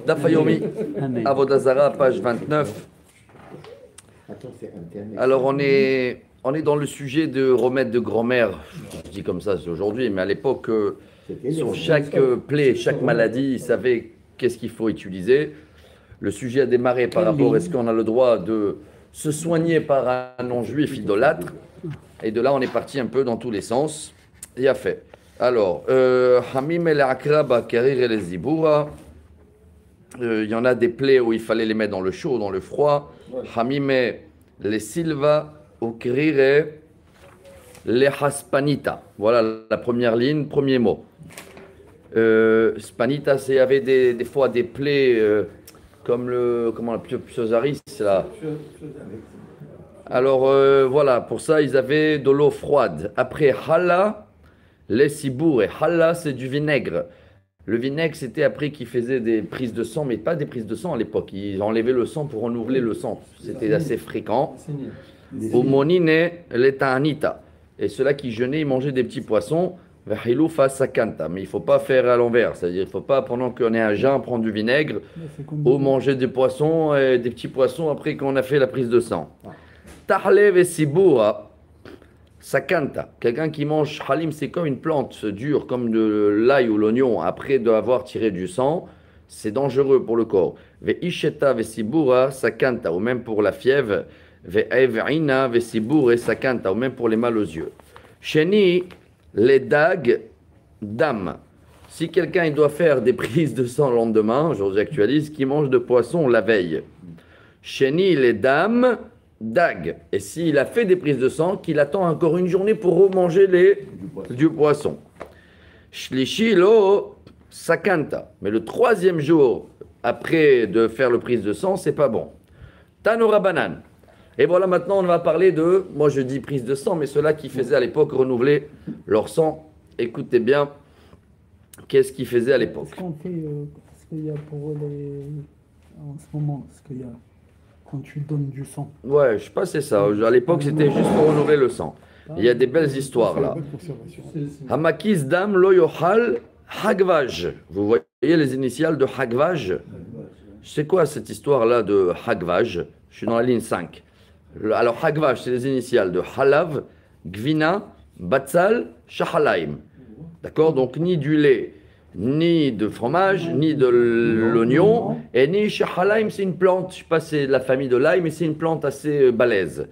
Daf Yomi, Avodah Zarah, page 29. Alors on est dans le sujet de remède de grand-mère. Je dis comme ça, c'est aujourd'hui, mais à l'époque, sur chaque plaie, chaque maladie, ils savaient qu'est-ce qu'il faut utiliser. Le sujet a démarré par rapport à est-ce qu'on a le droit de se soigner par un non-juif idolâtre. Et de là, on est parti un peu dans tous les sens. Il a fait. Alors, Hamim el Akraba Karir el Zibura. Il y en a des plaies où il fallait les mettre dans le chaud, dans le froid. Hamim les Silva ou Karir les Haspanita. Voilà la première ligne, premier mot. Spanita, il y avait des fois des plaies comme le psoriasis là. Alors voilà, pour ça ils avaient de l'eau froide. Après Hala, les sibour et Hala, c'est du vinaigre. Le vinaigre, c'était après qu'ils faisaient des prises de sang, mais pas des prises de sang à l'époque. Ils enlevaient le sang pour renouveler le sang. C'était assez fréquent. Au monine, les ta'anita. Et ceux-là qui jeûnaient, ils mangeaient des petits poissons. Mais il ne faut pas faire à l'envers. C'est-à-dire, il ne faut pas, pendant qu'on est à jeun, prendre du vinaigre ou manger des poissons, et des petits poissons après qu'on a fait la prise de sang. Tahlev et siboura. Sakanta, quelqu'un qui mange halim, c'est comme une plante dure, comme de l'ail ou l'oignon, après d'avoir tiré du sang, c'est dangereux pour le corps. Ve isheta ve sibura sakanta, ou même pour la fièvre, ve ev'ina ve sibura sakanta, ou même pour les mal aux yeux. Sheni, les dagues d'âme. Si quelqu'un il doit faire des prises de sang le lendemain, j'actualise, qui mange de poisson la veille. Sheni, les dames dag. Et s'il a fait des prises de sang, qu'il attend encore une journée pour remanger du poisson. Shlishi lo sakanta. Mais le troisième jour, après de faire le prise de sang, c'est pas bon. Tanora banane. Et voilà, maintenant on va parler de, moi je dis prise de sang, mais ceux-là qui faisaient à l'époque renouveler leur sang. Écoutez bien, qu'est-ce qu'ils faisaient à l'époque. Est-ce qu'on fait, ce qu'il y a pour les, en ce moment, ce qu'il y a quand tu donnes du sang. Ouais, je sais pas, c'est ça. À l'époque, c'était juste pour renouveler le sang. Il y a des belles histoires là. Hamakis dam lo yohal hagvaj. Vous voyez les initiales de hagvaj? C'est quoi cette histoire-là de hagvaj? Je suis dans la ligne 5. Alors hagvaj, c'est les initiales de halav, gvina, batzal, shahalaim. D'accord? Donc ni du lait, ni de fromage, ni de l'oignon, et ni shahalaim, c'est une plante, je ne sais pas si c'est la famille de l'ail, mais c'est une plante assez balèze.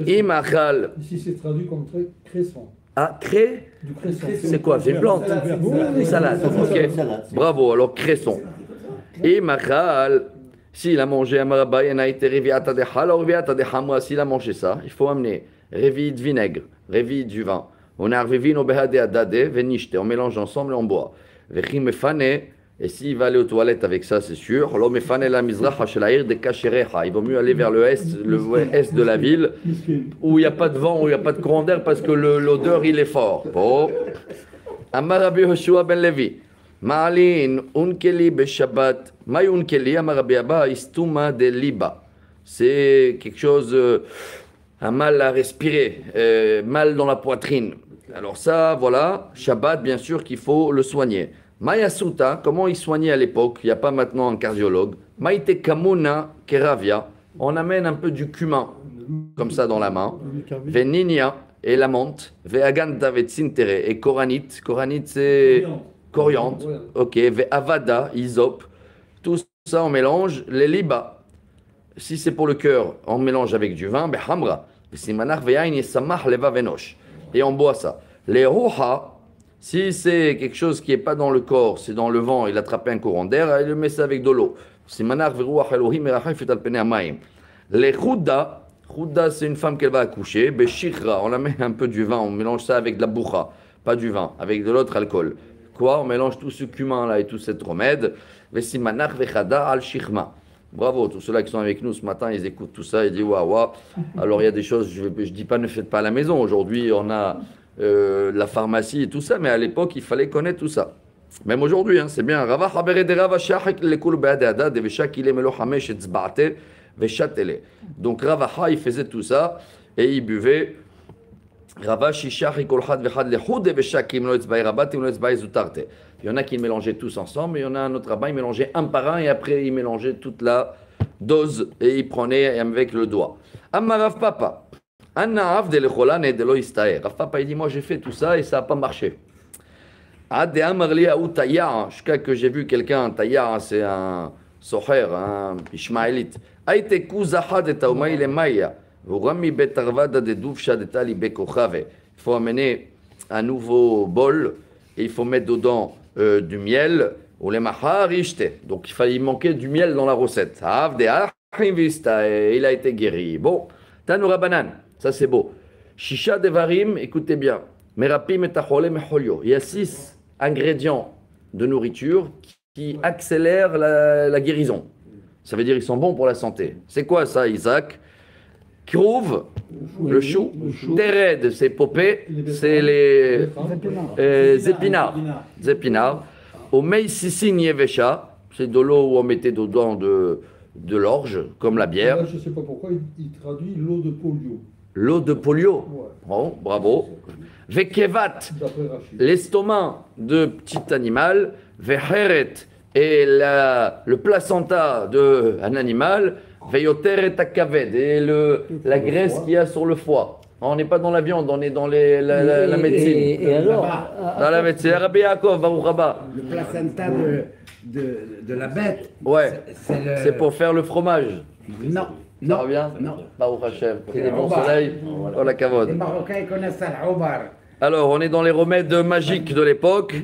Imachal. Ici, c'est traduit comme cresson. Ah, cré? Du cresson. C'est quoi? C'est une plante? Une salade. Ok. Bravo, alors cresson. Imachal. S'il a mangé un maraba, il a été reviata de hal, ou reviata de hamra, s'il a mangé ça, il faut amener révi de vinaigre, révi du vin. On a vino behade adade, venishte, on mélange ensemble et on boit. Vechim mefane, et s'il va aller aux toilettes avec ça, c'est sûr. Lo mefane la mizracha shelair de kacherecha. Il vaut mieux aller vers le est de la ville, où il n'y a pas de vent, où il n'y a pas de courant d'air, parce que l'odeur, il est fort. Bon. Amar Rabbi Yoshua ben Levi. Ma'alin unkeli beshabbat. May unkeli, Amar Rabbi Abba, istuma de liba. C'est quelque chose, un mal à respirer, mal dans la poitrine. Alors ça, voilà, Shabbat, bien sûr qu'il faut le soigner. Mayasuta, comment il soignait à l'époque? Il n'y a pas maintenant un cardiologue. Maite kamuna keravia, on amène un peu du cumin, comme ça dans la main. Veninia, et la menthe. Veaganta vetsintere, et coranite. Coranite, c'est coriandre. Ok, veavada, isope. Tout ça, on mélange. Les liba, si c'est pour le cœur, on mélange avec du vin. Behamra, simanar veyain et samah leva venosh. Et on boit ça. Les roha, si c'est quelque chose qui n'est pas dans le corps, c'est dans le vent, il attrape un courant d'air, il le met ça avec de l'eau. Les chouda, chouda c'est une femme qu'elle va accoucher, beshikra, on la met un peu du vin, on mélange ça avec de la boucha, pas du vin, avec de l'autre alcool. Quoi? On mélange tout ce cumin là et tout cette remède. Vesimanar vechada al shikhma. Bravo, tous ceux-là qui sont avec nous ce matin, ils écoutent tout ça, ils disent waouh, waouh. Alors il y a des choses, je ne dis pas ne faites pas à la maison. Aujourd'hui, on a la pharmacie et tout ça, mais à l'époque, il fallait connaître tout ça. Même aujourd'hui, hein, c'est bien. Donc Ravaha, il faisait tout ça et il buvait. Il y en a qui mélangeaient tous ensemble, et il y en a un autre rabbin, il mélangeait un par un, et après il mélangeait toute la dose, et il prenait avec le doigt. Amma Rav Papa, Anna Avde lecholan et de lo istaer. Rav Papa, il dit, moi j'ai fait tout ça et ça n'a pas marché. Ad de Amarli Aou Taya, jusqu'à que j'ai vu quelqu'un, Taya, c'est un soher, un ishmaélite. Aïte Kuzahad et Taoumaï le Maya, Rami Betarvada de Douvcha de Tali Bekochave. Il faut amener un nouveau bol et il faut mettre dedans du miel ou les mahar ishte. Donc il manquait du miel dans la recette. Av de Achim Vista, et il a été guéri. Bon, Tanoura Banan, ça c'est beau. Shisha Devarim, écoutez bien. Merapim et Tachole Mecholio. Il y a 6 ingrédients de nourriture qui accélèrent la guérison. Ça veut dire qu'ils sont bons pour la santé. C'est quoi ça, Isaac? Krouv, le chou. Tered, c'est popé, c'est les épinards. Au meisissin yevesha, c'est de l'eau où on mettait dedans de l'orge, comme la bière. Là, je ne sais pas pourquoi il traduit l'eau de polio. L'eau de polio. Ouais. Bon, bravo. Vekevat, D'après Rachid. l'estomac de petit animal. Veheret, et le placenta d'un animal. Veyoteret akaved, et la graisse qu'il y a sur le foie. On n'est pas dans la viande, on est dans la médecine. Et alors, Dans la médecine. Rabbi Yaakov, Baruch Rabba. le placenta de la bête, Ouais, c'est pour faire le fromage. Non, Ça non, revient non. Baruch Hashem. C'est des bons Obar. soleils. Oh la Les kavod. Marocains ils connaissent ça, l'obar. Alors, on est dans les remèdes magiques de l'époque.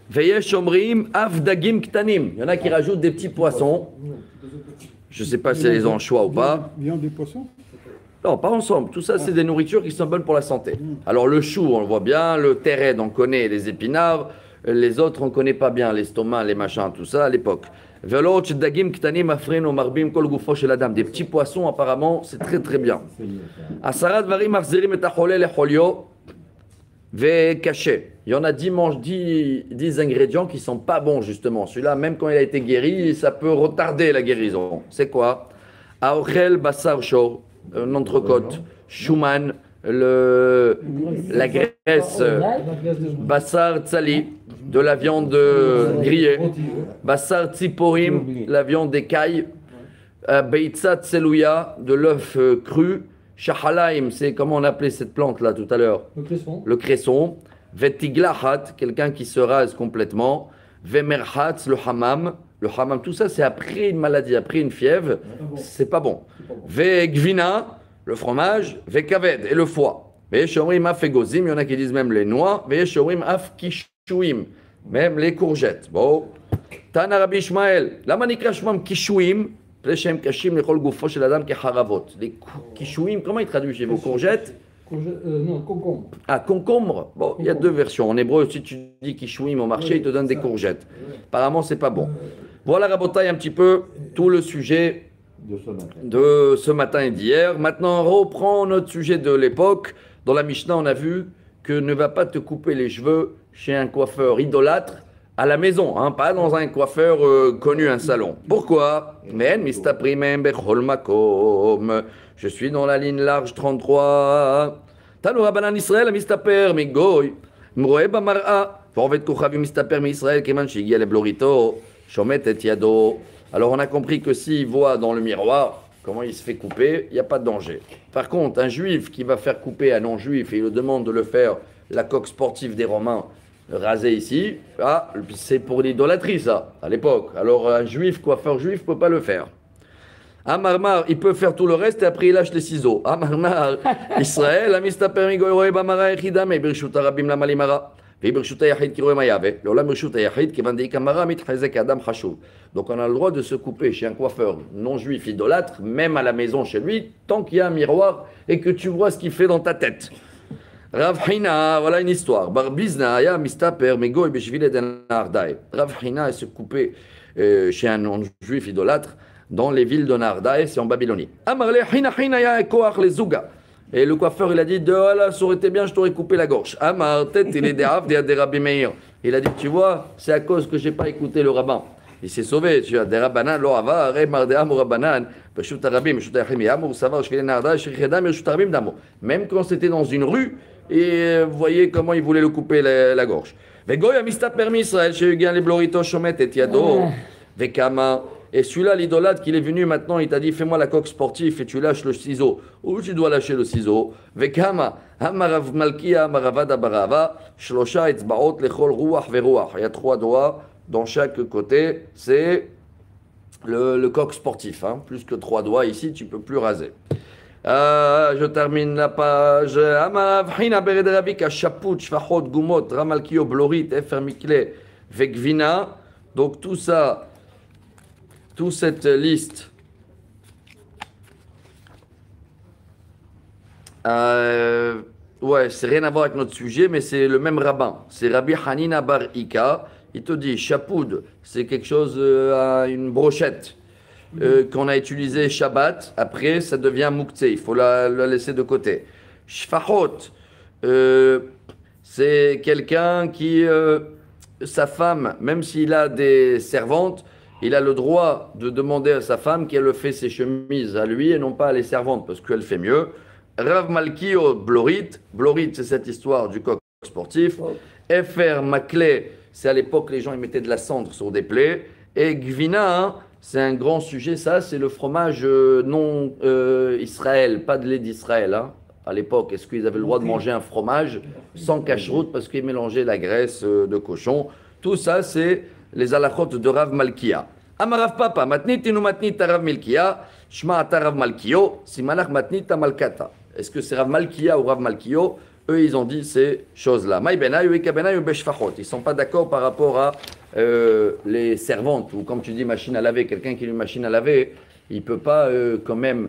Veyesh omrim avdagim ktanim. Il y en a qui rajoutent des petits poissons. Je ne sais pas si c'est les anchois ou pas. Viande des poissons. Non, pas ensemble. Tout ça, c'est des nourritures qui sont bonnes pour la santé. Alors, le chou, on le voit bien. Le tered, on connaît. Les épinards. Les autres, on ne connaît pas bien. L'estomac, les machins, tout ça à l'époque. Veloch dagim ktanim afrin o marbim kol gufo shel adam. Des petits poissons, apparemment, c'est très très bien. Asarat varim achzerim et achole lecholio. Caché. Il y en a 10 ingrédients qui ne sont pas bons, justement. Celui-là, même quand il a été guéri, ça peut retarder la guérison. C'est quoi? Aochel basar shor, une entrecôte. Shuman, la graisse. Basar tsali, de la viande grillée. Basar tsiporim, la viande d'écaille. Beitza tselouya, de l'œuf cru. Shahalaim, c'est comment on appelait cette plante-là tout à l'heure? Le cresson. Le cresson. Vetiglahat, quelqu'un qui se rase complètement. Vemerhat, le hammam. Le hammam, tout ça, c'est après une maladie, après une fièvre. C'est pas bon. Vegvina, le fromage. Vekaved, et le foie. Ve'eshomrim af egozim, il y en a qui disent même les noix. Ve'eshomrim af kishuim, même les courgettes. Bon. Tana Rabbi Ishmael, lama nikra shmam kishuim? Les kishouim, comment ils traduisent chez vous? Courgettes? Non, concombre. Ah, concombre. Bon, il y a deux versions. En hébreu, si tu dis kishouim au marché, ils te donnent des courgettes. Apparemment, c'est pas bon. Voilà, Rabotaï, un petit peu tout le sujet de ce matin et d'hier. Maintenant, on reprend notre sujet de l'époque. Dans la Mishnah, on a vu que ne va pas te couper les cheveux chez un coiffeur idolâtre à la maison, hein, pas dans un coiffeur connu, un salon. Pourquoi? Je suis dans la ligne large 33. Tanoura banan Israël, mistaper, migoy. Mroe bamar'a. Vorvet kochavi mistaper mi Israël, keman shigia le blorito. Shomet et yado. Alors on a compris que s'il voit dans le miroir comment il se fait couper, il n'y a pas de danger. Par contre, un juif qui va faire couper un non-juif et il le demande de le faire la coque sportive des Romains, rasé ici, ah, c'est pour l'idolâtrie ça, à l'époque. Alors un juif, coiffeur juif, ne peut pas le faire. Amarmar, il peut faire tout le reste et après il lâche les ciseaux. Amarmar, Israël, amista permigo roe bamara echidame, birshuta rabim la malimara, birshuta yachid ki roe mayave, l'olam birshuta yachid ki vandi kamara mitchazek adam chashuv. Donc on a le droit de se couper chez un coiffeur non juif idolâtre, même à la maison chez lui, tant qu'il y a un miroir et que tu vois ce qu'il fait dans ta tête. Rav Hina, voilà une histoire. Barbizna aya mistaper megoy beshvile den Nardai. Rav Hina se coupé chez un non-juif idolâtre dans les villes de Nardai, c'est en Babylonie. Amarle Hina Hina ya koach les zuga. Et le coiffeur, il a dit, voilà, ça aurait été bien, je t'aurais coupé la gorge. Amar tête, il est des Rabbi Meir. Il a dit, tu vois, c'est à cause que j'ai pas écouté le rabbin. Il s'est sauvé, tu vois, des rabbanan, lo ava, re mardéam ou rabbanan, peshut arabim, peshut achim yamur, savar, shvile Nardai, shrichedam, peshut damo. Même quand c'était dans une rue, et vous voyez comment il voulait le couper la gorge. Vegoy amistaper Israël, shehugan le blorito shomet et yado. Vekama. Et celui-là, l'idolâtre, qu'il est venu maintenant, il t'a dit fais-moi la coque sportive et tu lâches le ciseau. Où tu dois lâcher le ciseau? Vekama. Hamarav Malkia, Amaravada Barava, Shlosha etzbaot lechol ruach veruach. Il y a 3 doigts dans chaque côté. C'est le coq sportif. Hein. Plus que 3 doigts ici, tu ne peux plus raser. Je termine la page. Amarav Hina Beredravika, Shaput, Shfachot, Gumot, Ramalkio, Blorit, Efer Mikle, Vekvina. Donc tout ça, toute cette liste. Ouais, c'est rien à voir avec notre sujet, mais c'est le même rabbin. C'est Rabbi Hanina Bar Ika. Il te dit, chapoud, c'est quelque chose, une brochette qu'on a utilisé Shabbat. Après, ça devient mouktsé. Il faut la laisser de côté. Shfachot, c'est quelqu'un qui, sa femme, même s'il a des servantes, il a le droit de demander à sa femme qu'elle fait ses chemises à lui et non pas à les servantes, parce qu'elle fait mieux. Rav Malkio Blorit. Blorit, c'est cette histoire du coq sportif. Efer Makle, c'est à l'époque, les gens ils mettaient de la cendre sur des plaies. Et Gvina, hein, c'est un grand sujet, ça, c'est le fromage non Israël, pas de lait d'Israël. Hein. À l'époque, est-ce qu'ils avaient le droit de manger un fromage sans cacheroute parce qu'ils mélangeaient la graisse de cochon? Tout ça, c'est les halachot de Rav Malkia. Amarav Papa, matnit inu matnit Rav Malkia, shma ata Rav Malkio, simanach matnit Malkata. Est-ce que c'est Rav Malkia ou Rav Malkio? Eux, ils ont dit ces choses-là. Ils ne sont pas d'accord par rapport à les servantes, ou comme tu dis, machine à laver. Quelqu'un qui a une machine à laver, il ne peut pas quand même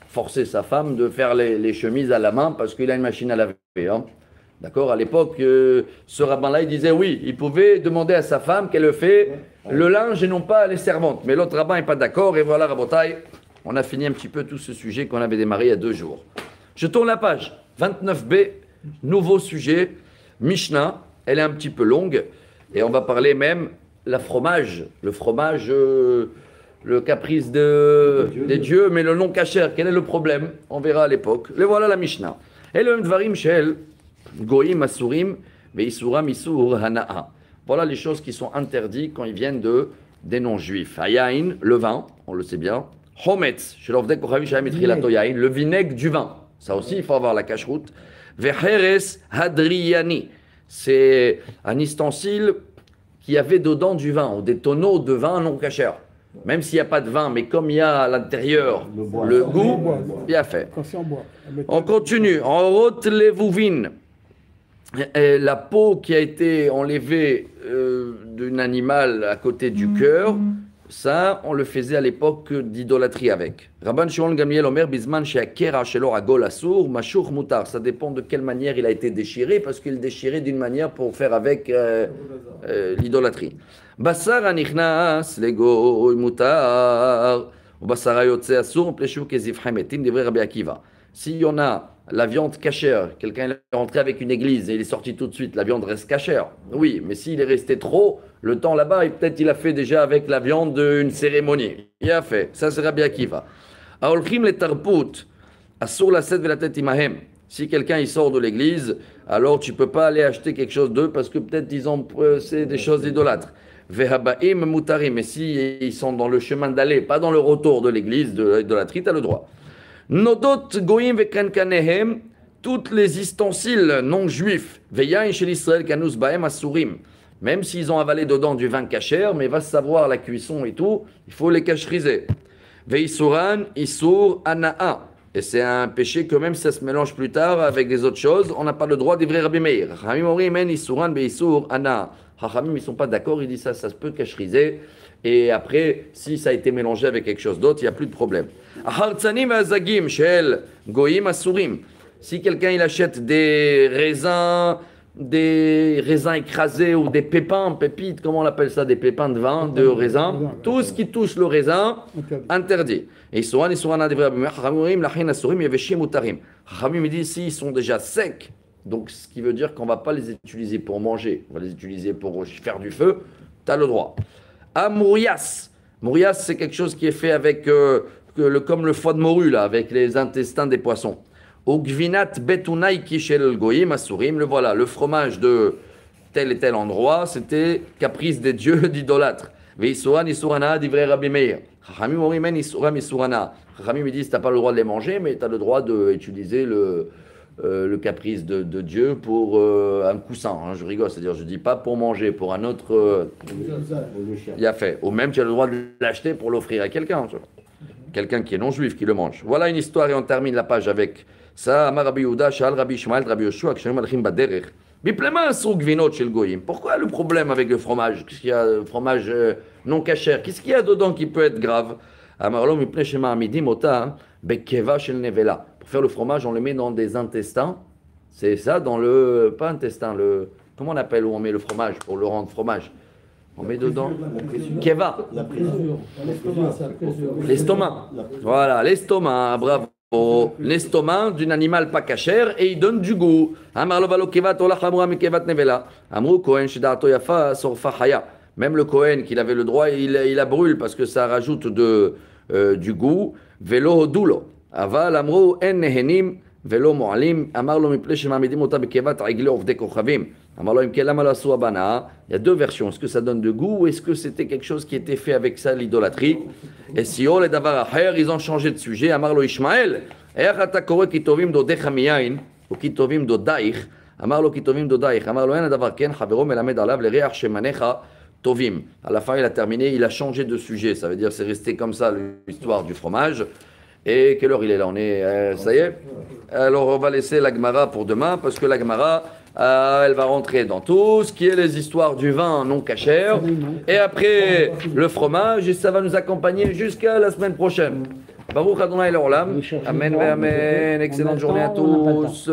forcer sa femme de faire les chemises à la main parce qu'il a une machine à laver. Hein. D'accord? À l'époque, ce rabbin-là, il disait oui, il pouvait demander à sa femme qu'elle fait le linge et non pas les servantes. Mais l'autre rabbin n'est pas d'accord, et voilà, Rabotai, on a fini un petit peu tout ce sujet qu'on avait démarré il y a 2 jours. Je tourne la page. 29b, nouveau sujet. Mishnah, elle est un petit peu longue. Et on va parler même le fromage, le caprice des dieux, mais le non kasher. Quel est le problème? On verra à l'époque. Et voilà la Mishnah. Elom dvarim shel goyim asurim veisuram isur hana'a. Voilà les choses qui sont interdites quand ils viennent des non-juifs. Hayain, le vin, on le sait bien. Hometz, le vinaigre du vin. Ça aussi, il faut avoir la cache-route. Vecheres hadriyani, c'est un ustensile qui avait dedans du vin, ou des tonneaux de vin non cachers. Même s'il n'y a pas de vin, mais comme il y a à l'intérieur le goût, bien fait. On continue. En route les vouvines. La peau qui a été enlevée d'un animal à côté du cœur, ça, on le faisait à l'époque d'idolâtrie avec. Rabban Shimon Gamliel Omer Bizman Sheakera Shelo Agol Asur Mashur Mutar. Ça dépend de quelle manière il a été déchiré, parce qu'il déchirait d'une manière pour faire avec l'idolâtrie. Basar Anichnas Lego Mutar. Basar Ayotse Asur Pleshu Kezif Hametin Devre Rabbi Akiva. S'il y en a la viande cachère, quelqu'un est rentré avec une église et il est sorti tout de suite, la viande reste cachère. Oui, mais s'il est resté trop, le temps là-bas, peut-être il a fait déjà avec la viande d'une cérémonie. Il a fait. Ça, c'est Rabbi Akiva. Aolchim le tarput, asur la set la tête imahem. Si quelqu'un il sort de l'église, alors tu peux pas aller acheter quelque chose d'eux parce que peut-être ils ont c'est des choses idolâtres. Vehabaim mutarim. Mais si ils sont dans le chemin d'aller, pas dans le retour de l'église, de l'idolâtrie, tu as le droit. Nodot goyim vekankanehem, toutes les ustensiles non juifs, veyain shel Israël kanus baem asurim. Même s'ils ont avalé dedans du vin cachère, mais va savoir la cuisson et tout, il faut les cacheriser. Veisuran isur ana'a. Et c'est un péché que même si ça se mélange plus tard avec les autres choses, on n'a pas le droit d'ivrer Rabbi Meir. Chachamim orim en isuran beisur ana'a. Chachamim, ils ne sont pas d'accord, ils disent ça se peut cacheriser. Et après, si ça a été mélangé avec quelque chose d'autre, il n'y a plus de problème. Si quelqu'un il achète des raisins écrasés ou des pépins, pépites, comment on appelle ça, des pépins de vin, de raisin, tout ce qui touche le raisin, interdit. Et ils sont Khamim dit si ils sont déjà secs, donc ce qui veut dire qu'on ne va pas les utiliser pour manger, on va les utiliser pour faire du feu, tu as le droit. Mourias, c'est quelque chose qui est fait avec comme le foie de morue là, avec les intestins des poissons. Au gvinat betunai kishel goyim asurim, le voilà, le fromage de tel et tel endroit, c'était caprice des dieux d'idolâtres. Veisuran isurana divrei Rabbi Meir. Chachamim orim en isuram isurana. Chachamim dit, tu n'as pas le droit de les manger, mais tu as le droit d'utiliser le caprice de Dieu pour un coussin. Hein, je rigole, c'est-à-dire, je dis pas pour manger, pour un autre. Il a fait. Ou même, tu as le droit de l'acheter pour l'offrir à quelqu'un. Quelqu'un qui est non-juif, qui le mange. Voilà une histoire et on termine la page avec ça. Amar Rabbi Yehuda, Sha'al Rabbi Ishmael, Rabbi Yoshua, Ksharim Alchim Baderech. Pourquoi le problème avec le fromage? Qu'est-ce qu'il y a, le fromage non cachère? Qu'est-ce qu'il y a dedans qui peut être grave? Pour faire le fromage, on le met dans des intestins. C'est ça, dans le. Pas intestin, le. Comment on appelle où on met le fromage pour le rendre fromage? On met dedans. Keva. L'estomac. Voilà, l'estomac, bravo. L'estomac d'un animal pas cachère et il donne du goût. Même le Kohen qu'il avait le droit, il la brûle parce que ça rajoute du goût. Velo doulo. Aval amro en nehenim velo moalim. Amarlo miple shemamidim ota bekevat aigle ovde kochavim. Amarlo imke lama la suabana. Il y a deux versions. Est-ce que ça donne de goût ou est-ce que c'était quelque chose qui était fait avec ça, l'idolâtrie? Et si on les davar acher, ils ont changé de sujet. Amarlo Ishmael. Echata kore kitovim do dechamiyain ou kitovim do daich. Amarlo kitovim do daich. Amarlo en davar ken chavero melamed alav le reach shemanecha tovim. À la fin, il a terminé. Il a changé de sujet. Ça veut dire c'est resté comme ça l'histoire du fromage. Et quelle heure il est là? On est, ça y est. Alors on va laisser la Gemara pour demain parce que la Gemara, elle va rentrer dans tout ce qui est les histoires du vin non cachère et après le fromage et ça va nous accompagner jusqu'à la semaine prochaine. Baruch Adonai l'Olam. Amen, amen. Excellente journée à tous.